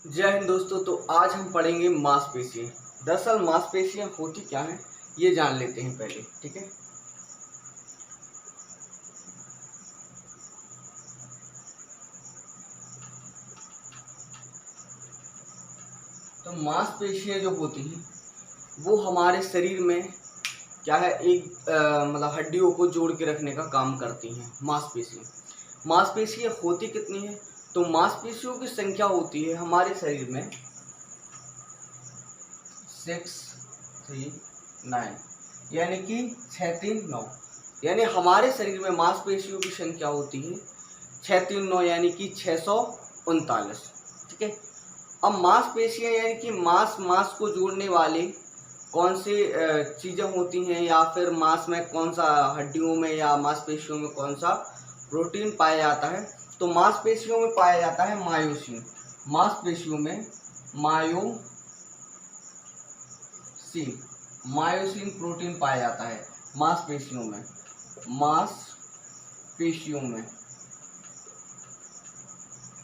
जय हिंद दोस्तों। तो आज हम पढ़ेंगे मांसपेशियाँ। दरअसल मांसपेशियाँ होती क्या हैं ये जान लेते हैं पहले, ठीक है। तो मांसपेशियाँ जो होती हैं वो हमारे शरीर में क्या है, एक मतलब हड्डियों को जोड़ के रखने का काम करती हैं मांसपेशियाँ। मांसपेशियाँ होती कितनी हैं? तो मांसपेशियों की संख्या होती है हमारे शरीर में 639, यानी कि 639। यानी हमारे शरीर में मांसपेशियों की संख्या होती है 639, यानी कि 639, ठीक है। अब मांसपेशियां यानी कि मांस को जोड़ने वाले कौन से चीज़ें होती हैं, या फिर मांस में कौन सा, हड्डियों में या मांसपेशियों में कौन सा प्रोटीन पाया जाता है? तो मांसपेशियों में पाया जाता है मायोसिन। मांसपेशियों में मायोसिन प्रोटीन पाया जाता है मांसपेशियों में।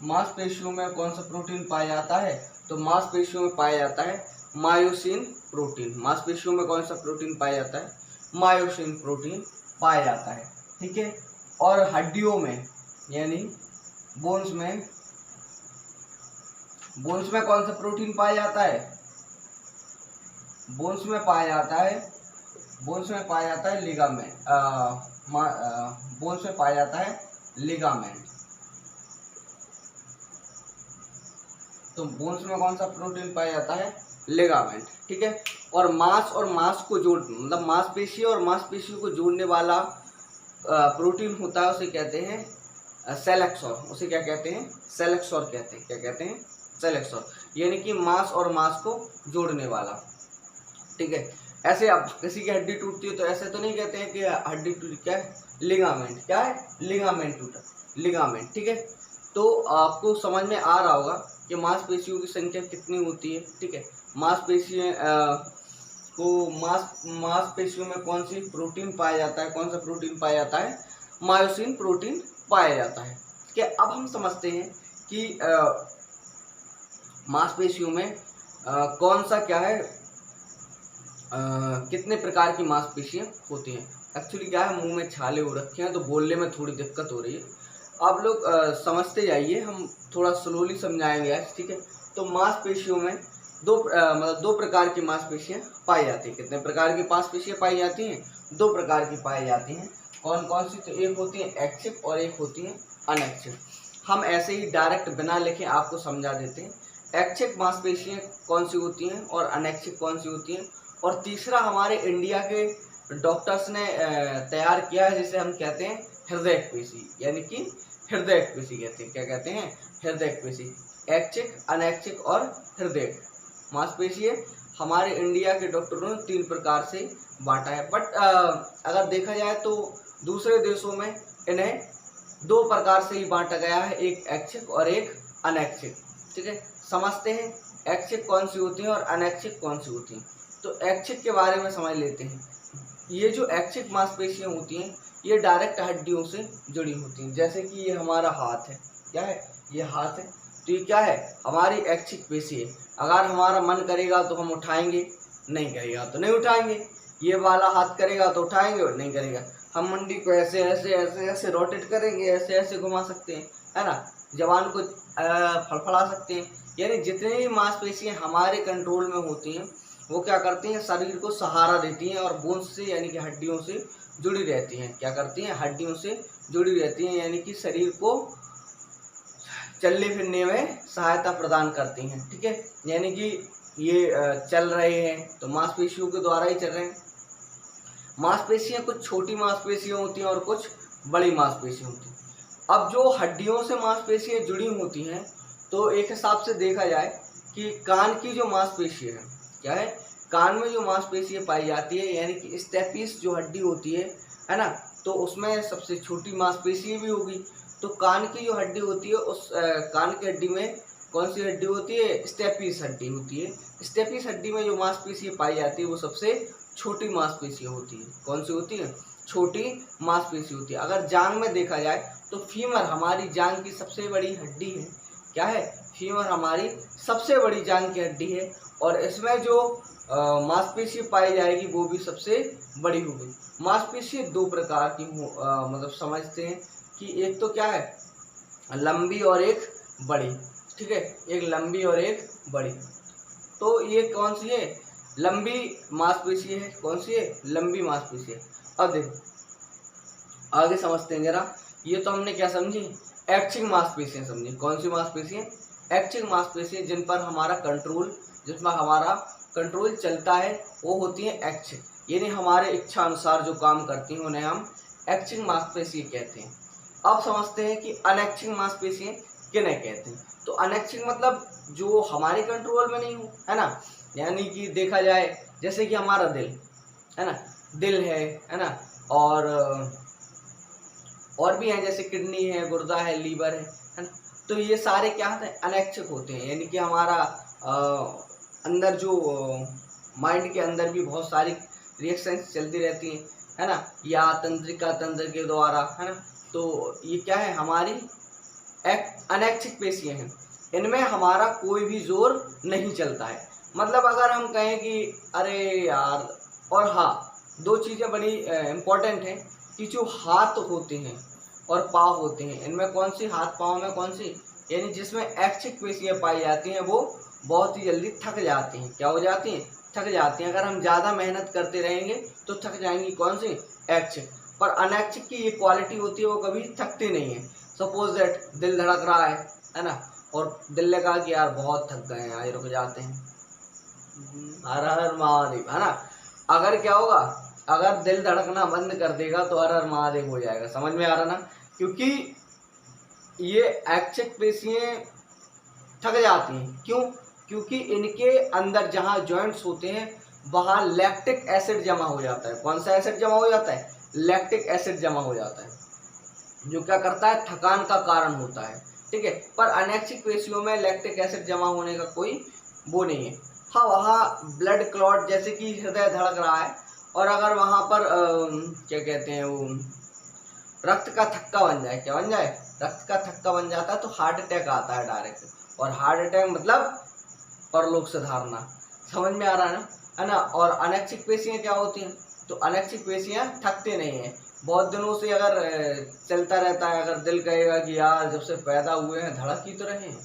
मांसपेशियों में कौन सा प्रोटीन पाया जाता है? तो मांसपेशियों में पाया जाता है मायोसिन प्रोटीन। मांसपेशियों में कौन सा प्रोटीन पाया जाता है? मायोसिन प्रोटीन पाया जाता है, ठीक है। और हड्डियों में यानी बोन्स में कौन सा प्रोटीन पाया जाता है? बोन्स में पाया जाता है लिगामेंट। बोन्स में पाया जाता है लिगामेंट। तो बोन्स में कौन सा प्रोटीन पाया जाता है? लिगामेंट, ठीक है। और मांस को जोड़, मतलब मांसपेशी और मांसपेशियों को जोड़ने वाला प्रोटीन होता है, उसे कहते हैं सेलेक्सोर। उसे क्या कहते हैं? सेलेक्सोर कहते हैं। क्या कहते हैं? सेलेक्सोर, यानी कि मांस और मांस को जोड़ने वाला, ठीक है। ऐसे अब किसी की हड्डी टूटती है तो ऐसे तो नहीं कहते हैं कि हड्डी टूटी, क्या है? लिगामेंट। क्या है? लिगामेंट टूटा, लिगामेंट, ठीक है। तो आपको समझ में आ रहा होगा कि मांसपेशियों की संख्या कितनी होती है, ठीक है। मांसपेशियों में कौन सी प्रोटीन पाया जाता है? कौन सा प्रोटीन पाया जाता है? मायोसिन प्रोटीन पाया जाता है, ठीक है। अब हम समझते हैं कि मांसपेशियों में कौन सा क्या है, कितने प्रकार की मांसपेशियां होती हैं। एक्चुअली क्या है, मुंह में छाले हो रखे हैं तो बोलने में थोड़ी दिक्कत हो रही है। आप लोग समझते जाइए, हम थोड़ा स्लोली समझाएंगे आज, ठीक है। तो मांसपेशियों में दो प्रकार की मांसपेशियां पाई जाती हैं। कितने प्रकार की मांसपेशियां पाई जाती हैं? दो प्रकार की पाई जाती हैं। कौन कौन सी? तो एक होती है ऐच्छिक और एक होती है अनैच्छिक। हम ऐसे ही डायरेक्ट बिना लिखे आपको समझा देते हैं। ऐच्छिक मांसपेशियां कौन सी होती हैं और अनैच्छिक कौन सी होती हैं। और तीसरा हमारे इंडिया के डॉक्टर्स ने तैयार किया है, जिसे हम कहते हैं हृदय पेशी, यानी कि हृदय पेशी कहते हैं। क्या कहते हैं? हृदय पेशी। ऐच्छिक, अनैच्छिक और हृदय मांसपेशी हमारे इंडिया के डॉक्टरों ने 3 प्रकार से बांटा है। बट अगर देखा जाए तो दूसरे देशों में इन्हें 2 प्रकार से ही बांटा गया है, एक ऐच्छिक और एक अनैच्छिक, ठीक है। समझते हैं ऐच्छिक कौन सी होती है और अनैच्छिक कौन सी होती है। तो ऐच्छिक के बारे में समझ लेते हैं। ये जो ऐच्छिक मांसपेशियां होती हैं ये डायरेक्ट हड्डियों से जुड़ी होती हैं। जैसे कि ये हमारा हाथ है, क्या है? ये हाथ है, तो ये क्या है? हमारी ऐच्छिक पेशी है। अगर हमारा मन करेगा तो हम उठाएंगे, नहीं करेगा तो नहीं उठाएंगे। ये वाला हाथ करेगा तो उठाएंगे और नहीं करेगा। हम मंडी को ऐसे ऐसे ऐसे ऐसे रोटेट करेंगे, ऐसे ऐसे घुमा सकते हैं, है ना। जवान को फड़फड़ा सकते हैं। यानी जितनी भी मांसपेशियां हमारे कंट्रोल में होती हैं वो क्या करती हैं? शरीर को सहारा देती हैं और बोन्स से यानी कि हड्डियों से जुड़ी रहती हैं। क्या करती हैं? हड्डियों से जुड़ी रहती हैं, यानी कि शरीर को चलने फिरने में सहायता प्रदान करती हैं, ठीक है। यानी कि ये चल रहे हैं तो मांसपेशियों के द्वारा ही चल रहे हैं। मांसपेशियां कुछ छोटी मांसपेशियां होती हैं और कुछ बड़ी मांसपेशियां होती हैं। अब जो हड्डियों से मांसपेशियां जुड़ी होती हैं तो एक हिसाब से देखा जाए कि कान की जो मांसपेशी है, क्या है? कान में जो मांसपेशियां पाई जाती है, यानी कि स्टेपिस जो हड्डी होती है ना, तो उसमें सबसे छोटी मांसपेशी भी होगी। तो कान की जो हड्डी होती है उस कान की हड्डी में कौन सी हड्डी होती है? स्टेपिस हड्डी होती है। स्टेपिस हड्डी में जो मांसपेशी पाई जाती है वो सबसे छोटी मांसपेशी होती है। कौन सी होती है? छोटी मांसपेशी होती है। अगर जांघ में देखा जाए तो फीमर हमारी जांघ की सबसे बड़ी हड्डी है, क्या है? फीमर हमारी सबसे बड़ी जान की हड्डी है और इसमें जो मांसपेशी पाई जाएगी वो भी सबसे बड़ी होगी। मांसपेशी दो प्रकार की मतलब समझते हैं कि एक तो क्या है, लंबी और एक बड़ी, ठीक है, एक लंबी और एक बड़ी। तो ये कौन सी है, लंबी मांसपेशी है। कौन सी है, लंबी मांसपेशी है। अब देखो आगे समझते हैं जरा। ये तो हमने क्या समझी, एक्चिंग मांसपेशियां समझी। कौन सी मांसपेशियां, एक्चिंग मांसपेशियां, जिन पर हमारा कंट्रोल, जिसमें हमारा कंट्रोल चलता है, वो होती है एक्चिंग, यानी हमारे इच्छा अनुसार जो काम करती हैं उन्हें हम एक्चिंग मांसपेशी कहते हैं। अब समझते हैं कि अनएक्चिंग मांसपेशियां किन्हें कहते हैं। तो अनएक्चिंग मतलब जो हमारे कंट्रोल में नहीं हो, है ना, यानी कि देखा जाए जैसे कि हमारा दिल है ना, दिल है ना, और भी हैं जैसे किडनी है, गुर्दा है, लीवर है ना। तो ये सारे क्या होते हैं, अनैच्छिक होते हैं, यानी कि हमारा अंदर जो माइंड के अंदर भी बहुत सारी रिएक्शंस चलती रहती हैं, है ना, या तंत्रिका तंत्र के द्वारा, है ना। तो ये क्या है, हमारी अनैच्छिक पेशियां हैं, इनमें हमारा कोई भी जोर नहीं चलता है। मतलब अगर हम कहें कि अरे यार, और हाँ, दो चीज़ें बड़ी इम्पोर्टेंट हैं कि जो हाथ होते हैं और पाँव होते हैं, इनमें कौन सी, हाथ पाँव में कौन सी, यानी जिसमें ऐच्छिक पेशियां पाई जाती हैं वो बहुत ही जल्दी थक जाती हैं। क्या हो जाती हैं, थक जाती हैं। अगर हम ज़्यादा मेहनत करते रहेंगे तो थक जाएंगी, कौन सी, ऐच्छिक। पर अनैच्छिक की ये क्वालिटी होती है, वो कभी थकती नहीं है। सपोज दैट दिल धड़क रहा है ना, और दिल ने कहा कि यार बहुत थक गए हैं, आज रुक जाते हैं, हर हर महादेव, है ना। अगर क्या होगा, अगर दिल धड़कना बंद कर देगा तो हर हर महादेव हो जाएगा। समझ में आ रहा ना, क्योंकि ये ऐच्छिक पेशियां थक जाती हैं। क्यों, क्योंकि इनके अंदर जहाँ जॉइंट्स होते हैं वहाँ लैक्टिक एसिड जमा हो जाता है। कौन सा एसिड जमा हो जाता है, लैक्टिक एसिड जमा हो जाता है, जो क्या करता है, थकान का कारण होता है, ठीक है। पर अनैच्छिक पेशियों में लैक्टिक एसिड जमा होने का कोई वो नहीं है। हाँ, वहाँ ब्लड क्लॉट, जैसे कि हृदय धड़क रहा है और अगर वहाँ पर क्या कहते हैं वो, रक्त का थक्का बन जाए, क्या बन जाए, रक्त का थक्का बन जाता है, तो हार्ट अटैक आता है डायरेक्ट। और हार्ट अटैक मतलब परलोक से धारना। समझ में आ रहा है ना। और अनैच्छिक पेशियां क्या होती हैं, तो अनैच्छिक पेशियां थकते नहीं हैं। बहुत दिनों से अगर चलता रहता है, अगर दिल कहेगा कि यार जब से पैदा हुए हैं धड़क ही तो रहे हैं,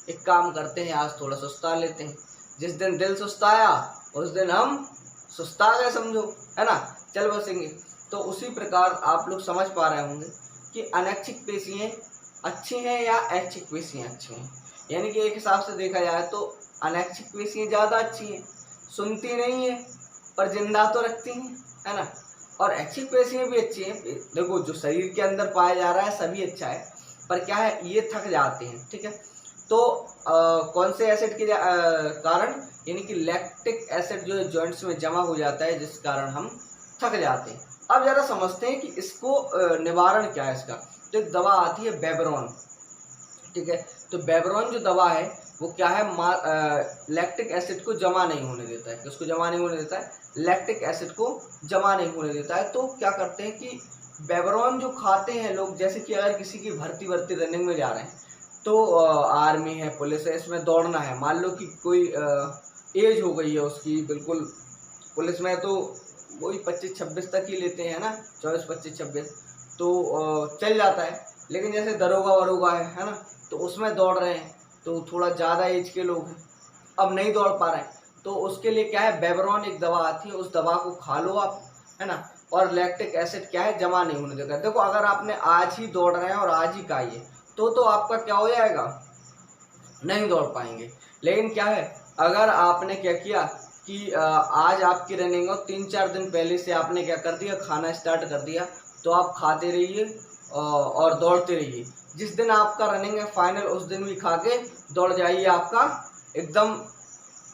एक काम करते हैं आज थोड़ा सुस्ता लेते हैं। जिस दिन दिल सुस्ताया उस दिन हम सुस्ता गए, समझो, है ना, चल बसेंगे। तो उसी प्रकार आप लोग समझ पा रहे होंगे कि अनैच्छिक पेशियां अच्छी हैं या ऐच्छिक पेशियां अच्छी हैं। यानी कि एक हिसाब से देखा जाए तो अनैच्छिक पेशियां ज़्यादा अच्छी हैं, सुनती नहीं है पर जिंदा तो रखती हैं, है ना। और ऐच्छिक पेशियां भी अच्छी हैं। देखो जो शरीर के अंदर पाया जा रहा है सभी अच्छा है, पर क्या है, ये थक जाते हैं, ठीक है। तो कौन से एसिड के कारण, यानी कि लैक्टिक एसिड जो जॉइंट्स में जमा हो जाता है, जिस कारण हम थक जाते हैं। अब जरा समझते हैं कि इसको निवारण क्या है इसका। तो एक दवा आती है बेबरॉन, ठीक है। तो बेबरॉन जो दवा है वो क्या है, लैक्टिक एसिड को जमा नहीं होने देता है। किसको जमा नहीं होने देता है, लैक्टिक एसिड को जमा नहीं होने देता है। तो क्या करते हैं कि बेबरॉन जो खाते हैं लोग, जैसे कि अगर किसी की भर्ती रनिंग में जा रहे हैं, तो आर्मी है, पुलिस है, इसमें दौड़ना है, मान लो कि कोई एज हो गई है उसकी, बिल्कुल पुलिस में तो वही 25-26 तक ही लेते हैं ना, 24-25-26 तो चल जाता है। लेकिन जैसे दरोगा वरोगा है ना, तो उसमें दौड़ रहे हैं, तो थोड़ा ज़्यादा एज के लोग हैं, अब नहीं दौड़ पा रहे हैं, तो उसके लिए क्या है, बेबरॉन एक दवा आती है, उस दवा को खा लो आप, है ना। और लैक्टिक एसिड क्या है, जमा नहीं होने देगा। देखो अगर आपने आज ही दौड़ रहे हैं और आज ही खाइए तो आपका क्या हो जाएगा, नहीं दौड़ पाएंगे। लेकिन क्या है, अगर आपने क्या किया कि आज आपकी रनिंग हो, 3-4 दिन पहले से आपने क्या कर दिया, खाना स्टार्ट कर दिया, तो आप खाते रहिए और दौड़ते रहिए। जिस दिन आपका रनिंग है फाइनल, उस दिन भी खा के दौड़ जाइए, आपका एकदम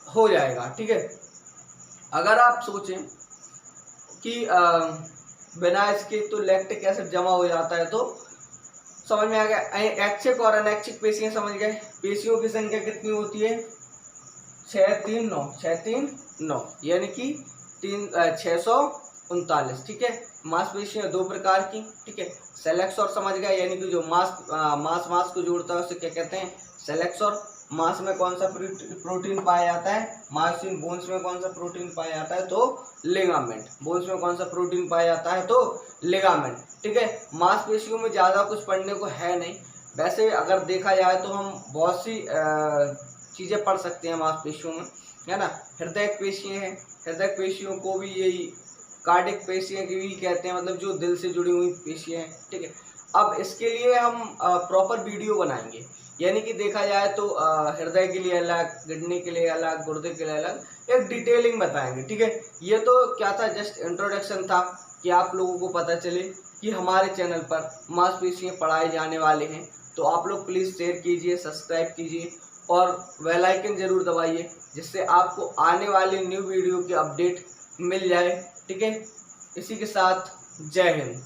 हो जाएगा, ठीक है। अगर आप सोचें कि बिना इसके तो लैक्टिक एसिड जमा हो जाता है, तो समझ में आ गया। ऐच्छिक और अनैच्छिक पेशियां समझ गए। पेशियों की संख्या कितनी होती है, 639, यानी कि 639, ठीक है। मांसपेशियां दो प्रकार की, ठीक है। सेलेक्स और समझ गए, यानी कि जो मांस को जोड़ता है उसे क्या कहते हैं, सेलेक्स और मांस में कौन सा प्रोटीन पाया जाता है, मायोसिन। बोन्स में कौन सा प्रोटीन पाया जाता है, तो लिगामेंट। बोन्स में कौन सा प्रोटीन पाया जाता है, तो लिगामेंट। ठीक है, मांसपेशियों में ज़्यादा कुछ पढ़ने को है नहीं। वैसे अगर देखा जाए तो हम बहुत सी चीज़ें पढ़ सकते हैं मांसपेशियों में, है ना। हृदय पेशियाँ हैं, हृदय पेशियों को भी यही कार्डिक पेशियाँ भी कहते हैं, मतलब जो दिल से जुड़ी हुई पेशियाँ हैं। ठीक है, अब इसके लिए हम प्रॉपर वीडियो बनाएंगे, यानी कि देखा जाए तो हृदय के लिए अलग, किडनी के लिए अलग, गुर्दे के लिए अलग, एक डिटेलिंग बताएंगे। ठीक है, ये तो क्या था, जस्ट इंट्रोडक्शन था कि आप लोगों को पता चले कि हमारे चैनल पर मांसपेशियाँ पढ़ाए जाने वाले हैं। तो आप लोग प्लीज़ शेयर कीजिए, सब्सक्राइब कीजिए और बेल आइकन जरूर दबाइए, जिससे आपको आने वाली न्यू वीडियो की अपडेट मिल जाए। ठीक है, इसी के साथ जय हिंद।